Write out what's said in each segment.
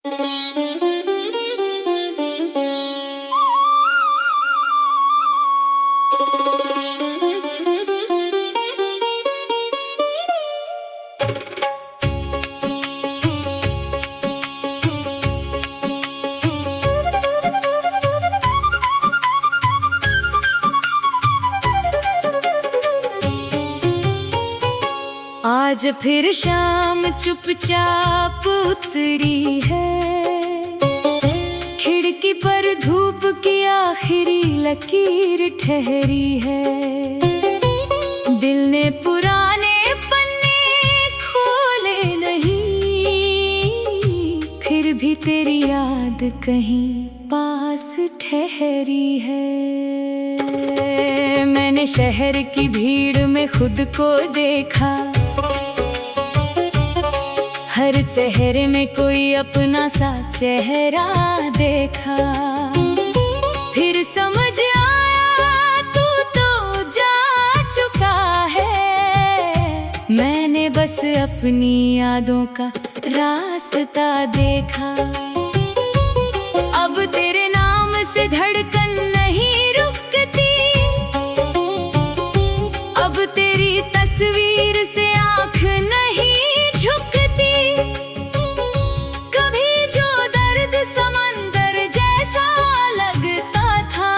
आज फिर शाम चुपचाप उतरी है, खिड़की पर धूप की आखिरी लकीर ठहरी है। दिल ने पुराने पन्ने खोले नहीं, फिर भी तेरी याद कहीं पास ठहरी है। मैंने शहर की भीड़ में खुद को देखा, हर चेहरे में कोई अपना सा चेहरा देखा। फिर समझ आया तू तो जा चुका है, मैंने बस अपनी यादों का रास्ता देखा। अब तेरे नाम से धड़कन नहीं रुकती, अब तेरी तस्वीर से आँख नहीं झुकती। कभी जो दर्द समंदर जैसा लगता था,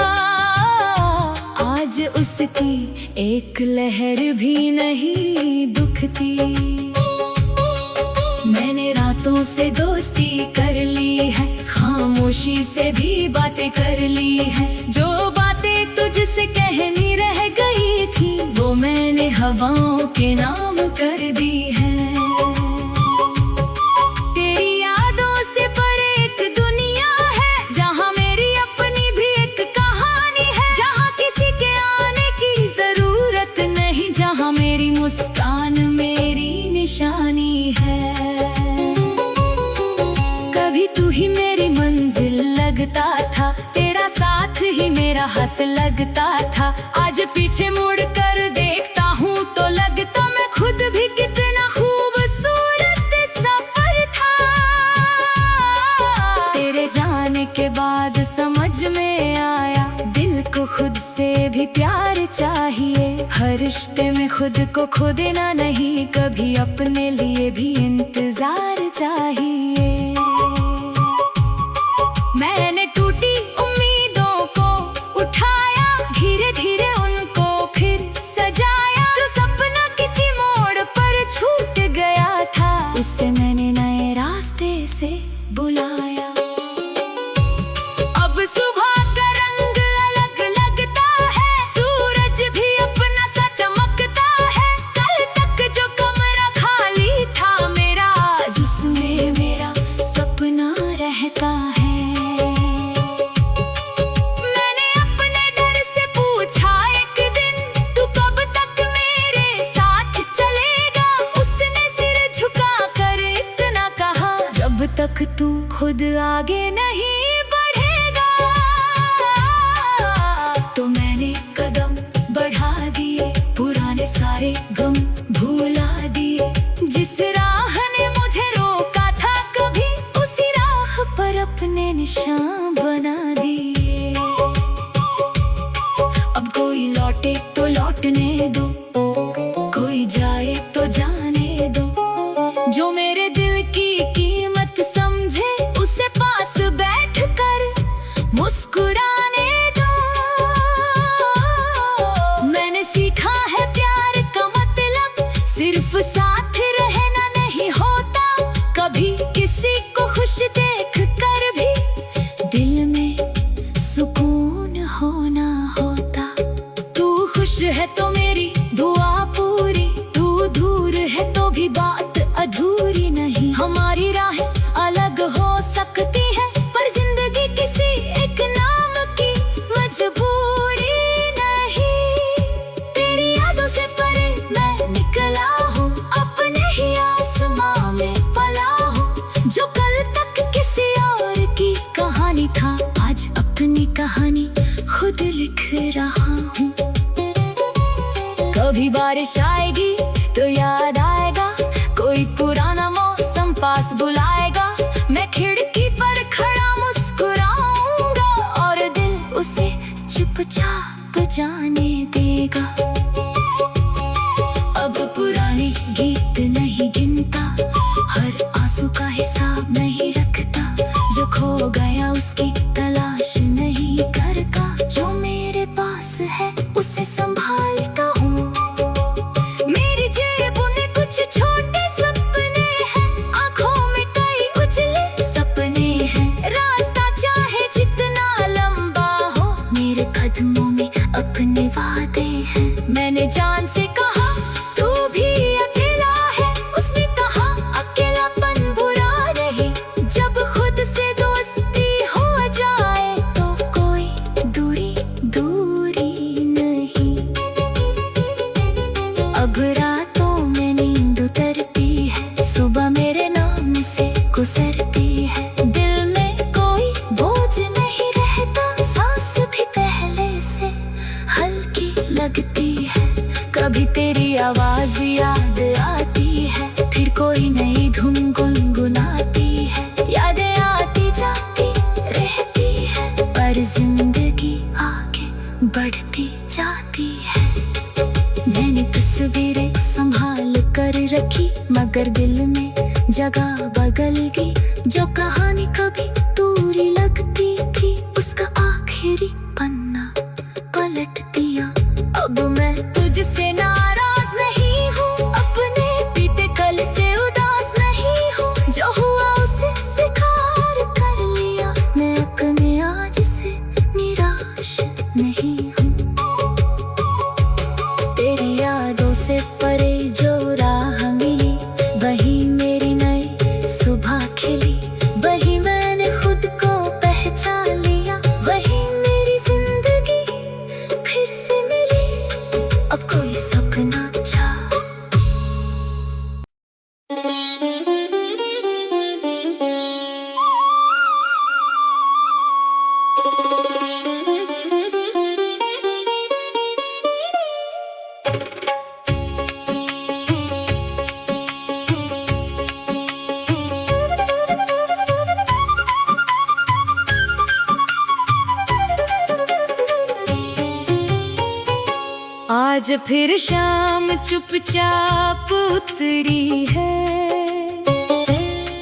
आज उसकी एक लहर भी नहीं दुखती। मैंने रातों से दोस्ती कर ली है, खामोशी से भी बातें कर ली है। जो बातें तुझसे कहनी रह गई थी, वो मैंने हवाओं के नाम कर दी है। तेरी यादों से परे एक दुनिया है, जहाँ मेरी अपनी भी एक कहानी है। जहाँ किसी के आने की जरूरत नहीं, जहाँ मेरी मुस्कान मेरी निशानी है। कभी तू ही मेरी मंजिल लगता था, तेरा साथ ही मेरा हंस लगता था। आज पीछे मुड़ कर देखता हूँ तो लगता मैं खुद भी कितना खूबसूरत सफर था। तेरे जाने के बाद समझ में आया, दिल को खुद से भी प्यार चाहिए। हर रिश्ते में खुद को खो देना नहीं, कभी अपने लिए भी इंतजार चाहिए। मैंने टूटी उम्मीदों को उठाया, धीरे धीरे उनको फिर सजाया। जो सपना किसी मोड़ पर छूट गया था, उसे मैंने नए रास्ते से बुलाया। अब सुबह का रंग अलग लगता है, सूरज भी अपना सा चमकता है। कल तक जो कमरा खाली था मेरा, आज उसमें मेरा सपना रहता है। जब तक तू खुद आगे नहीं बढ़ेगा, तो मैंने कदम बढ़ा दिए, पुराने सारे गम भुला दिए। जिस राह ने मुझे रोका था कभी, उसी राह पर अपने निशान बना दिए। अब कोई लौटे तो लौटने दो, कोई जाए तो जाने दो। जो मेरे दिल की कीमत समझे, उसे पास बैठकर मुस्कुराने दो। मैंने सीखा है प्यार का मतलब सिर्फ साथ रहना नहीं होता। कभी किसी को खुश देख कर भी दिल में सुकून होना होता। तू खुश है तो मेरी दुआ पूरी, तू दूर है तो भी बात अधूरी नहीं। हमारी राहें अलग हो सकती है, पर जिंदगी किसी एक नाम की मजबूरी नहीं। तेरी यादों से परे मैं निकला हूँ, अपने ही आसमां में पला हूँ। जो कल तक किसी और की कहानी था, आज अपनी कहानी खुद लिख रहा हूँ। कभी बारिश आएगी तो याद आएगा, कोई पुराना मौसम पास बुलाएगा। मैं खिड़की आवाज याद आती है, फिर कोई नई धुन गुनगुनाती है। यादें आती जाती रहती है, पर जिंदगी आगे बढ़ती जाती है। मैंने तस्वीरें संभाल कर रखी, मगर दिल में जगह बदल गई। जो कहानी कभी दूरी लगती थी, उसका आखिरी पन्ना पलट दिया। अब मैं तुझसे नाराज नहीं हूँ, अपने बीते कल से उदास नहीं हूँ। जो हुआ उसे स्वीकार कर लिया, मैं अपने आज से निराश नहीं हूँ। तेरी यादों से परे जो राह मिली, वही मेरी नई सुबह खिली। वही मैंने खुद को पहचान लिया, वही मेरी जिंदगी फिर से मिली। अब कोई सपना था। आज फिर शाम चुपचाप उतरी है,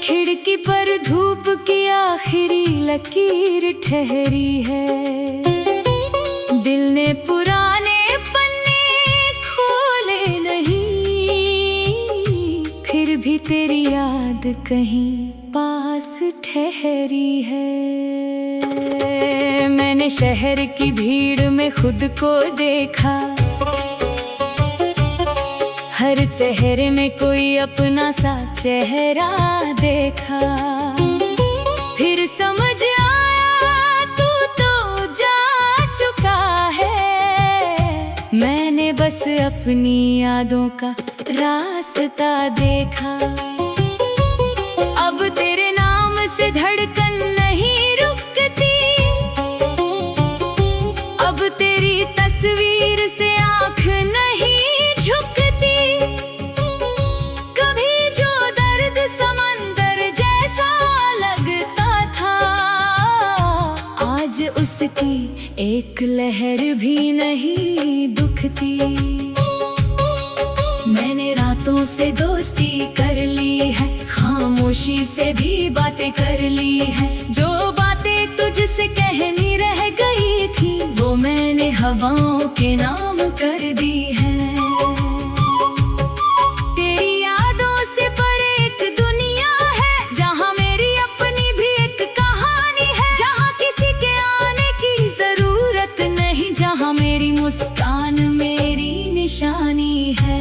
खिड़की पर धूप की आखिरी लकीर ठहरी है। दिल ने पुराने पन्ने खोले नहीं, फिर भी तेरी याद कहीं पास ठहरी है। मैंने शहर की भीड़ में खुद को देखा, हर चेहरे में कोई अपना सा चेहरा देखा। फिर समझ आया तू तो जा चुका है, मैंने बस अपनी यादों का रास्ता देखा। अब तेरे नाम से धड़कन नहीं रुकती, अब तेरी तस्वीर से आँख नहीं झुकती। कभी जो दर्द समंदर जैसा लगता था, आज उसकी एक लहर भी नहीं दुखती। मैंने रातों से दोस्ती कर ली है, खामोशी से भी बातें कर ली है। जो बातें तुझसे कहनी रह गई थी, वो मैंने हवाओं के नाम कर दी है। तेरी यादों से पर एक दुनिया है, जहाँ मेरी अपनी भी एक कहानी है। जहाँ किसी के आने की जरूरत नहीं, जहाँ मेरी मुस्कान मेरी निशानी है।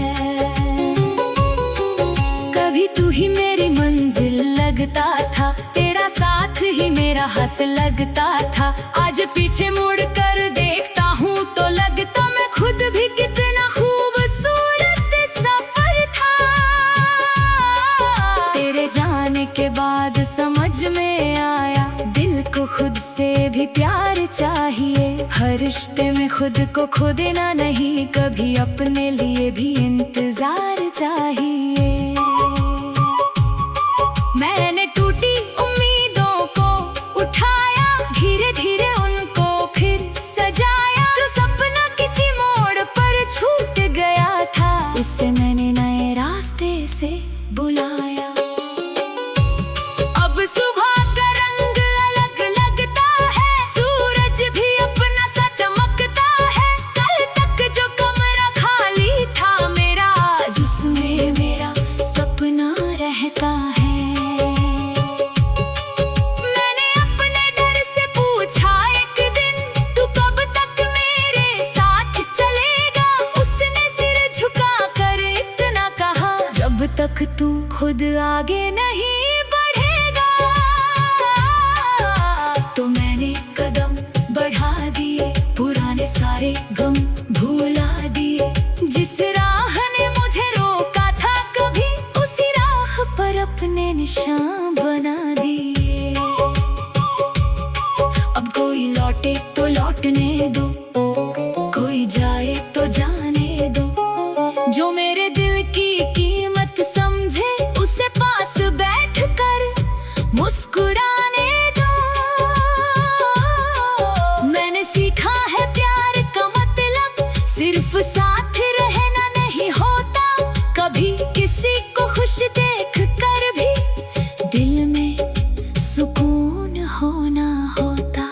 कभी तू ही मेरी मंजिल लगता था, तेरा साथ ही मेरा हंस लगता था। आज पीछे मुड़ कर देखता हूँ तो लगता मैं खुद भी कितना खूबसूरत सफर था। तेरे जाने के बाद समझ में आया, दिल को खुद से भी प्यार चाहिए। हर रिश्ते में खुद को खो देना नहीं, कभी अपने लिए भी इंतजार चाहिए। मैंने टूटी उम्मीदों को उठाया, धीरे धीरे उनको फिर सजाया। जो सपना किसी मोड़ पर छूट गया था, उसे मैंने नए रास्ते से बुलाया। अब सुबह का रंग अलग लगता है, सूरज भी अपना सा चमकता है। कल तक जो कमरा खाली था मेरा, आज उसमें मेरा सपना रहता है। जब तक तू खुद आगे नहीं बढ़ेगा, तो मैंने कदम बढ़ा दिए, पुराने सारे गम भुला दिए। जिस राह ने मुझे रोका था कभी, उसी राह पर अपने निशान बना दिए। अब कोई लौटे तो लौटने दो, कोई जाए तो जाने दो। जो मेरे मुस्कुराने दो। मैंने सीखा है प्यार का मतलब सिर्फ साथ रहना नहीं होता, कभी किसी को खुश देख कर भी दिल में सुकून होना होता।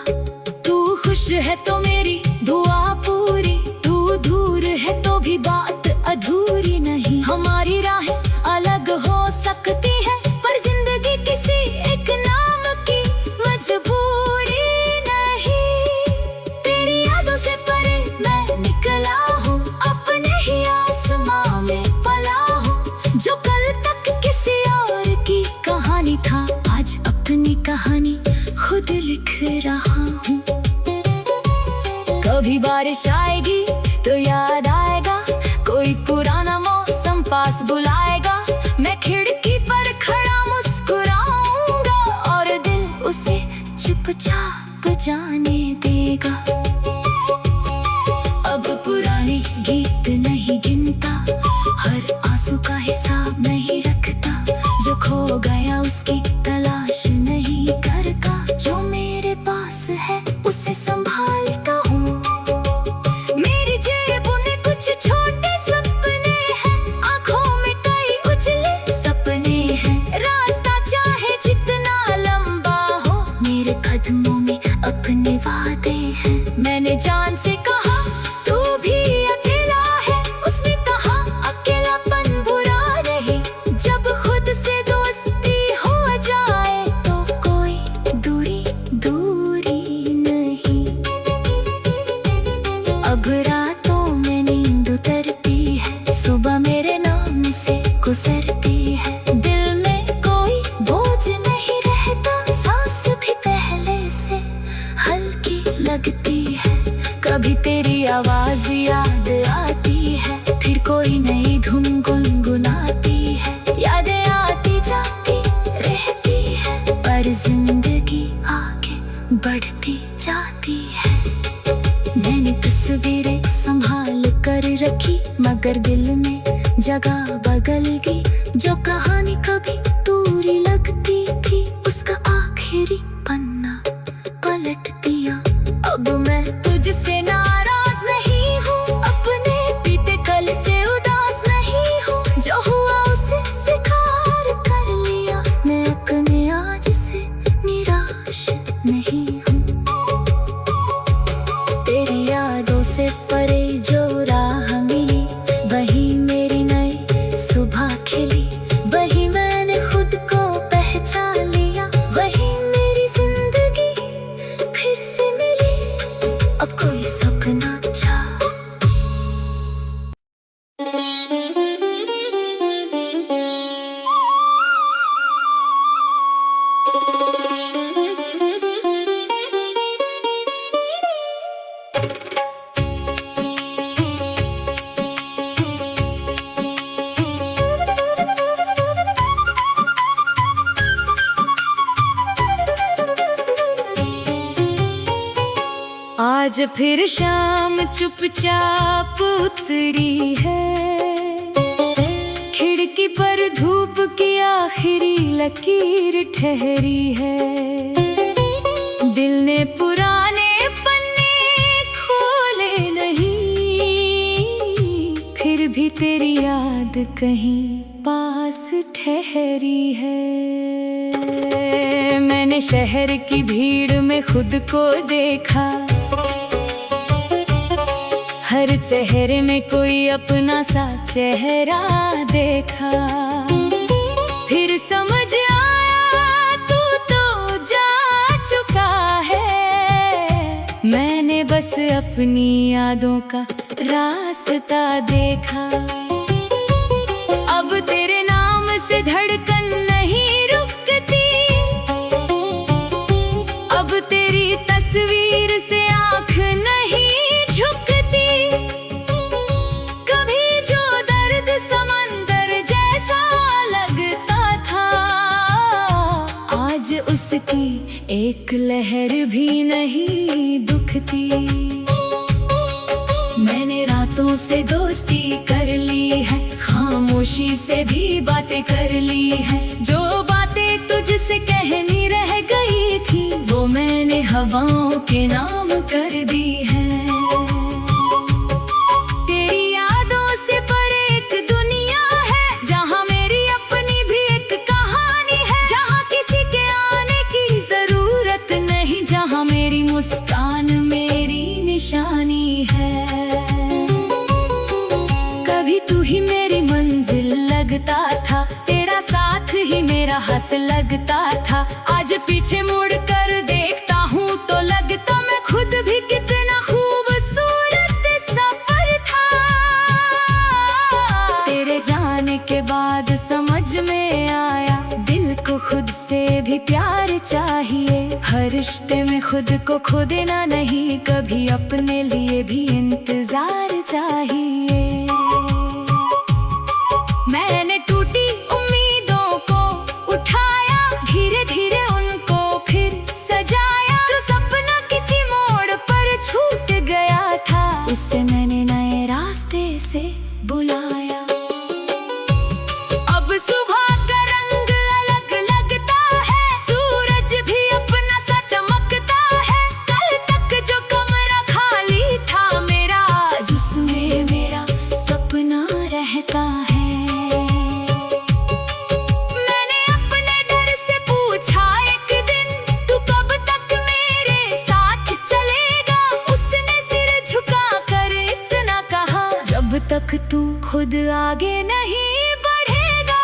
तू खुश है तो मेरी दुआ पूरी, तू दूर है तो भी बात अधूरी नहीं। हमारी राहें अलग हो सकती है पर जिंदगी किसी एक नाम की मजबूरी नहीं। तेरी यादों से परे मैं निकला हूँ, अपने ही आसमां में पला हूँ। जो कल तक किसी और की कहानी था, आज अपनी कहानी खुद लिख रहा हूँ। कभी बारिश आएगी तो याद आएगा, कोई पुराना मौसम पास बुलाएगा। मैं खिड़की पर खड़ा मुस्कुराऊंगा और दिल उसे चुपचाप जाने देगा। अब पुराने गीत नहीं गिनता, हर आंसू का हिसाब नहीं रखता। जो खो गया उसकी तलाश नहीं करता, जो मेरे पास है उसे संभालता हूँ। मेरी जेबों में कुछ छोटे सपने हैं, आंखों में कई उजले सपने हैं। रास्ता चाहे जितना लंबा हो, मेरे कदमों में अपने वादे हैं। मैंने जान से कहा तू भी अकेला है, उसने कहा अकेलापन बुरा नहीं। जब खुद से दोस्ती हो जाए तो कोई दूरी दूरी नहीं। अब रातों में नींद उतरती है, सुबह मेरे नाम से गुजरती है। दिल में कोई बोझ नहीं रहता, सांस भी पहले से हल्की लगती है। कभी तेरी आवाज याद आती है, फिर कोई नई धुन गुनगुनाती है। यादें आती जाती रहती है पर जिंदगी आगे बढ़ती जाती है। मैंने तस्वीरें संभाल कर रखी, मगर दिल में जगह बदल गई। जो कहानी कभी दूरी लगती थी, उसका आखिरी पन्ना पलट दिया। अब मैं तुझसे नाराज नहीं हूँ, अपने बीते कल से उदास नहीं हूँ। जो हुआ उसे स्वीकार कर लिया, मैं अपने आज से निराश नहीं हूँ। तेरी यादों से परे जो राह मिली, वही मेरी नई सुबह खिली। वही मैंने खुद को पहचान लिया, वही मेरी जिंदगी फिर से मिली। अब कोई सपना अच्छा आज फिर शाम चुपचाप उतरी है, खिड़की पर धूप की आखिरी लकीर ठहरी है। दिल ने पुराने पन्ने खोले नहीं, फिर भी तेरी याद कहीं पास ठहरी है। मैंने शहर की भीड़ में खुद को देखा, हर चेहरे में कोई अपना सा चेहरा देखा। फिर समझ आया तू तो जा चुका है, मैंने बस अपनी यादों का रास्ता देखा। अब तेरे नाम से धड़कन नहीं रुकती, अब तेरी तस्वीर से आँख नहीं झुकती। कभी जो दर्द समंदर जैसा लगता था, आज उसकी एक लहर भी नहीं दुखती। मैंने रातों से दोस्ती कर ली है, खामोशी से भी बातें कर ली है। जो बातें तुझसे कहनी रह गई थी, वो मैंने हवाओं के नाम कर दी है। तेरी यादों से परे एक दुनिया है, जहाँ मेरी अपनी भी एक कहानी है, जहाँ किसी के आने की जरूरत नहीं, जहाँ मेरी मुस्कान मेरी निशानी है। कभी तू ही मेरी मंजिल लगता था, तेरा साथ ही मेरा हंस लगता था। आज पीछे मुड़ कर देखता हूँ तो लगता मैं खुद भी कितना खूबसूरत सफर था। तेरे जाने के बाद समझ में आया, दिल को खुद से भी प्यार चाहिए। हर रिश्ते में खुद को खो देना नहीं, कभी अपने लिए भी इंतजार चाहिए। मैंने टूटी उम्मीदों को उठाया, धीरे धीरे उनको फिर सजाया। जो सपना किसी मोड़ पर छूट गया था, उसे मैंने नए रास्ते से बुलाया। अब सुबह का रंग अलग लगता है, सूरज भी अपना सा चमकता है। कल तक जो कमरा खाली था मेरा, आज उसमें मेरा सपना रहता है। जब तक तू खुद आगे नहीं बढ़ेगा,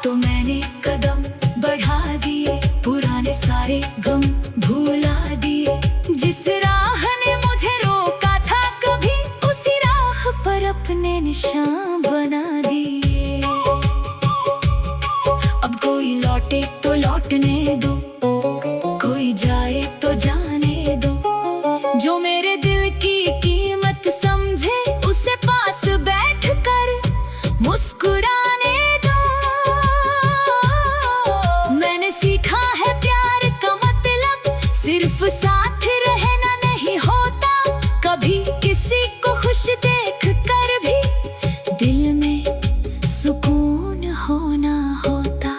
तो मैंने कदम बढ़ा दिए, पुराने सारे गम भुला दिए। जिस राह ने मुझे रोका था कभी, उसी राह पर अपने निशान बना दिए। अब कोई लौटे तो लौटने दो, कोई जाए तो जाने दो। जो मेरे दिल की कीमत समझे, उसे पास बैठकर मुस्कुराने दो। मैंने सीखा है प्यार का मतलब, सिर्फ साथ रहना नहीं होता। कभी किसी को खुश देख कर भी दिल में सुकून होना होता।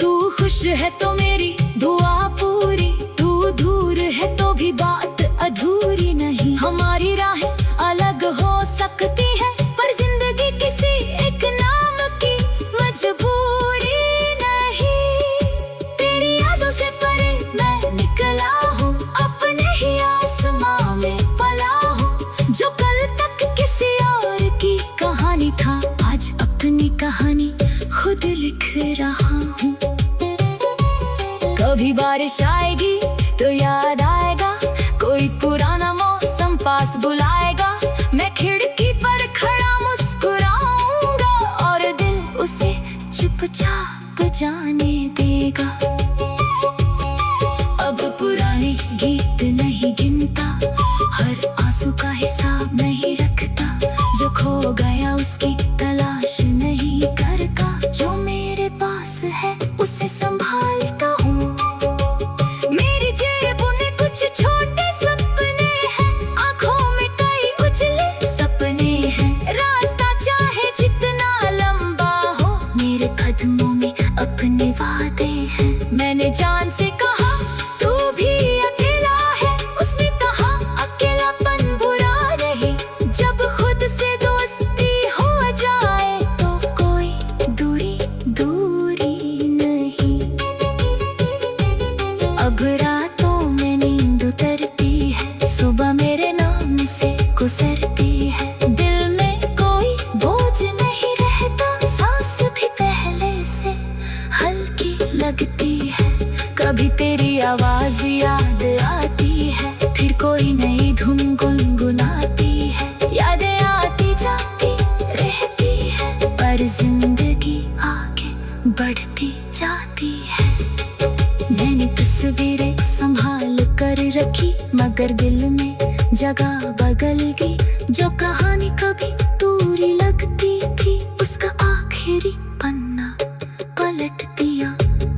तू खुश है तो मेरी दुआ पूरी, तू दूर है तो भी बात अधूरी नहीं। हमारी राहें अलग हो सकती है, पर जिंदगी किसी एक नाम की मजबूरी नहीं। तेरी यादों से परे मैं निकला हूँ, अपने ही आसमां में पला हूँ। जो कल तक किसी और की कहानी था, आज अपनी कहानी खुद लिख रहा हूँ। कभी बारिश आएगी तो याद आएगा, कोई पुराना मौसम पास बुलाएगा। मैं खिड़की पर खड़ा मुस्कुराऊंगा, और दिल उसे चुपचाप जाने देगा। अब पुराने गीत नहीं गिनता, हर आंसू का हिसाब नहीं रखता। जो खो गया उसकी तलाश नहीं करता, जो मेरे पास है उसे संभालता हूँ। मेरी जेब में कुछ छोटे सपने हैं, आंखों में कई उजले सपने हैं। रास्ता चाहे जितना लंबा हो, मेरे कदमों में अपने वादे हैं। मैंने जान से कहा तू भी अकेला है, उसने कहा अकेलापन बुरा नहीं। जब खुद से दोस्ती हो जाए तो कोई दूरी दूरी नहीं। अब रातों में नींद उतरती है, सुबह मेरे नाम से गुजरती है। दिल में कोई बोझ नहीं रहता, सांस भी पहले से हल्की लगती है। कभी तेरी आवाज याद आती है, फिर कोई नई धुन गुनगुनाती है। यादें आती जाती रहती है, पर जिंदगी आगे बढ़ती जाती है। मैंने तस्वीरें संभाल कर रखी, मगर दिल में जगह बदल गई। जो कहानी कभी दूरी लगती थी, उसका आखिरी पन्ना पलट दिया।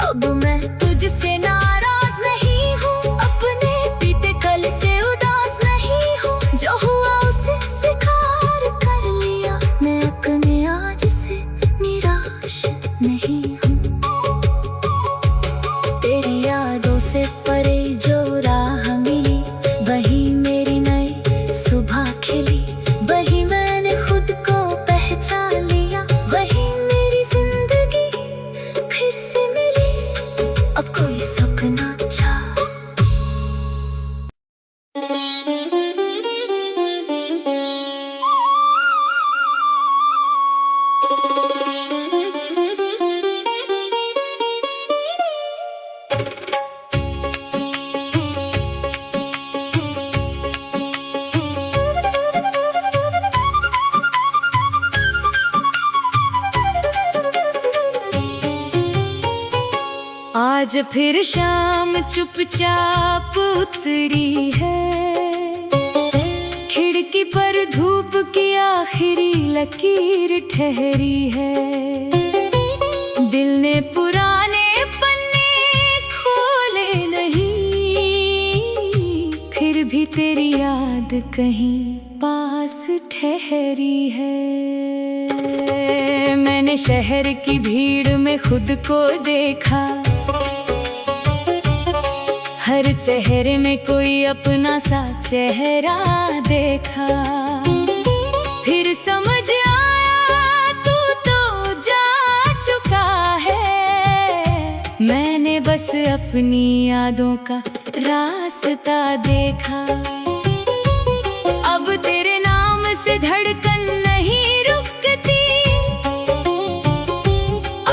अब मैं तुझसे नाराज नहीं हूँ, अपने बीते कल से उदास नहीं हूँ। जो हुआ उसे स्वीकार कर लिया, मैं अपने आज से निराश नहीं हूँ। आज फिर शाम चुपचाप उतरी है, खिड़की पर धूप की आखिरी लकीर ठहरी है। दिल ने पुराने पन्ने खोले नहीं, फिर भी तेरी याद कहीं पास ठहरी है। मैंने शहर की भीड़ में खुद को देखा, हर चेहरे में कोई अपना सा चेहरा देखा। फिर समझ आया तू तो जा चुका है, मैंने बस अपनी यादों का रास्ता देखा। अब तेरे नाम से धड़कन नहीं रुकती,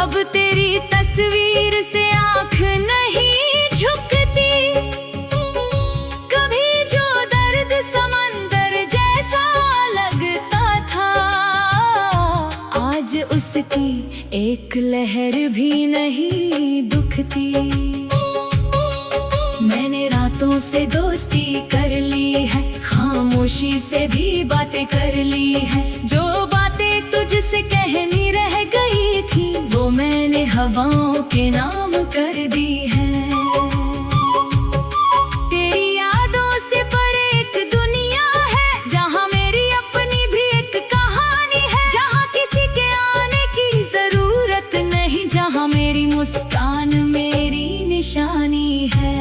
अब तेरी तस्वीर से आँख नहीं झुकती। कभी जो दर्द समंदर जैसा लगता था, आज उसकी एक लहर भी नहीं दुखती। मैंने रातों से दोस्ती कर ली है, खामोशी से भी बातें कर ली है। जो बातें तुझसे कहनी रह गई थी, वो मैंने हवाओं के नाम कर दी है। तेरी यादों से परे एक दुनिया है, जहाँ मेरी अपनी भी एक कहानी है। जहाँ किसी के आने की जरूरत नहीं, जहाँ मेरी मुस्कान मेरी निशानी है।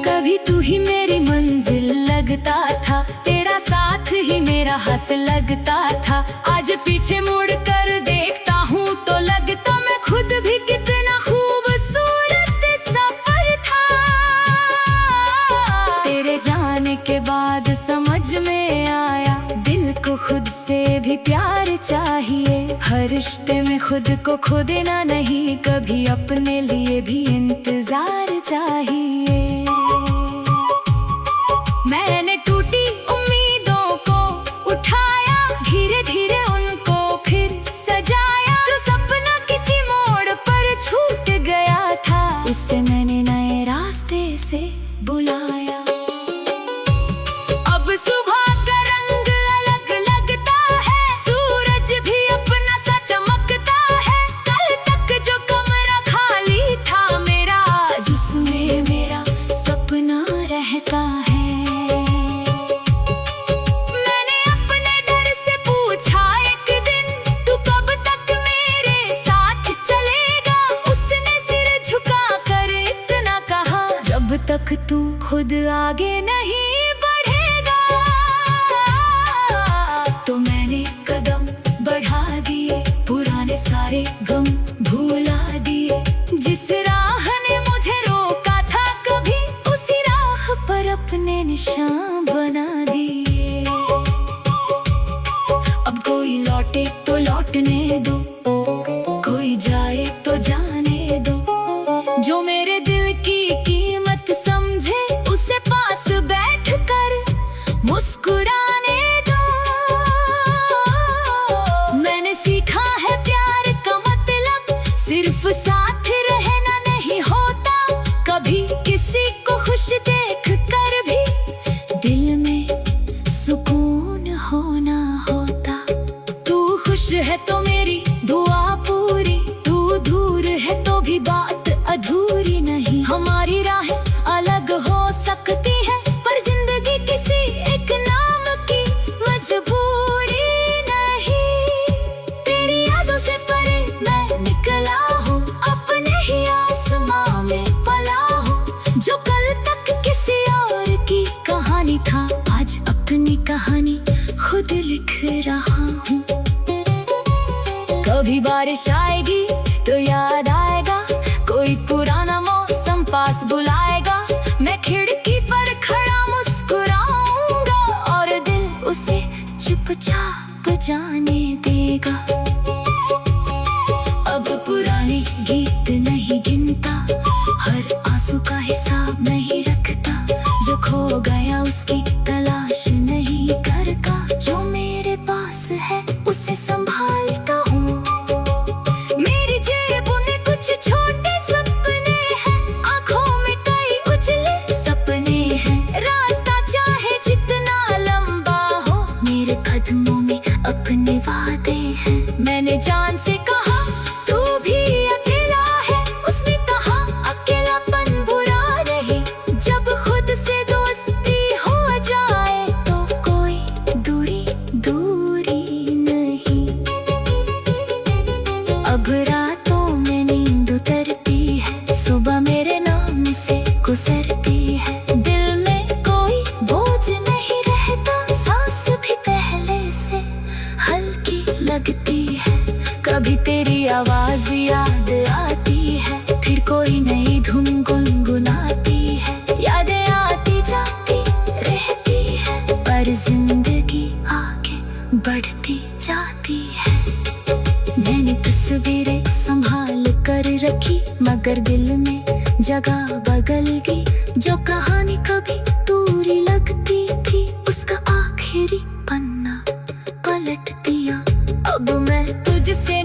कभी तू ही मेरी मंजिल लगता था, तेरा साथ ही मेरा हंस लगता था। आज पीछे मुड़ कर देखता हूँ तो लगता मैं खुद भी कितना खूबसूरत सफर था। तेरे जाने के बाद समझ में आया, दिल को खुद से भी प्यार चाहिए। हर रिश्ते में खुद को खो देना नहीं, कभी अपने लिए भी इंतजार चाहिए। मैंने टूटी उम्मीदों को उठाया, धीरे धीरे उनको फिर सजाया। जो सपना किसी मोड़ पर छूट गया था, उसे मैंने नए रास्ते से बुलाया। अब सुबह का रंग अलग लगता है, सूरज भी अपना सा चमकता है। कल तक जो कमरा खाली था मेरा, आज उसमें मेरा सपना रहता है। जब तक तू खुद आगे नहीं बढ़ेगा, तो मैंने कदम बढ़ा दिए, पुराने सारे गम भुला दिए। जिस राह ने मुझे रोका था कभी, उसी राह पर अपने निशान बना दिए। अब कोई लौटे तो लौटने दो, कोई जाए तो जाने दो। जो मेरे दिल की कीमत समझे, उसे पास बैठ मगर दिल में जगह बदल गई। जो कहानी कभी दूरी लगती थी, उसका आखिरी पन्ना पलट दिया। अब मैं तुझसे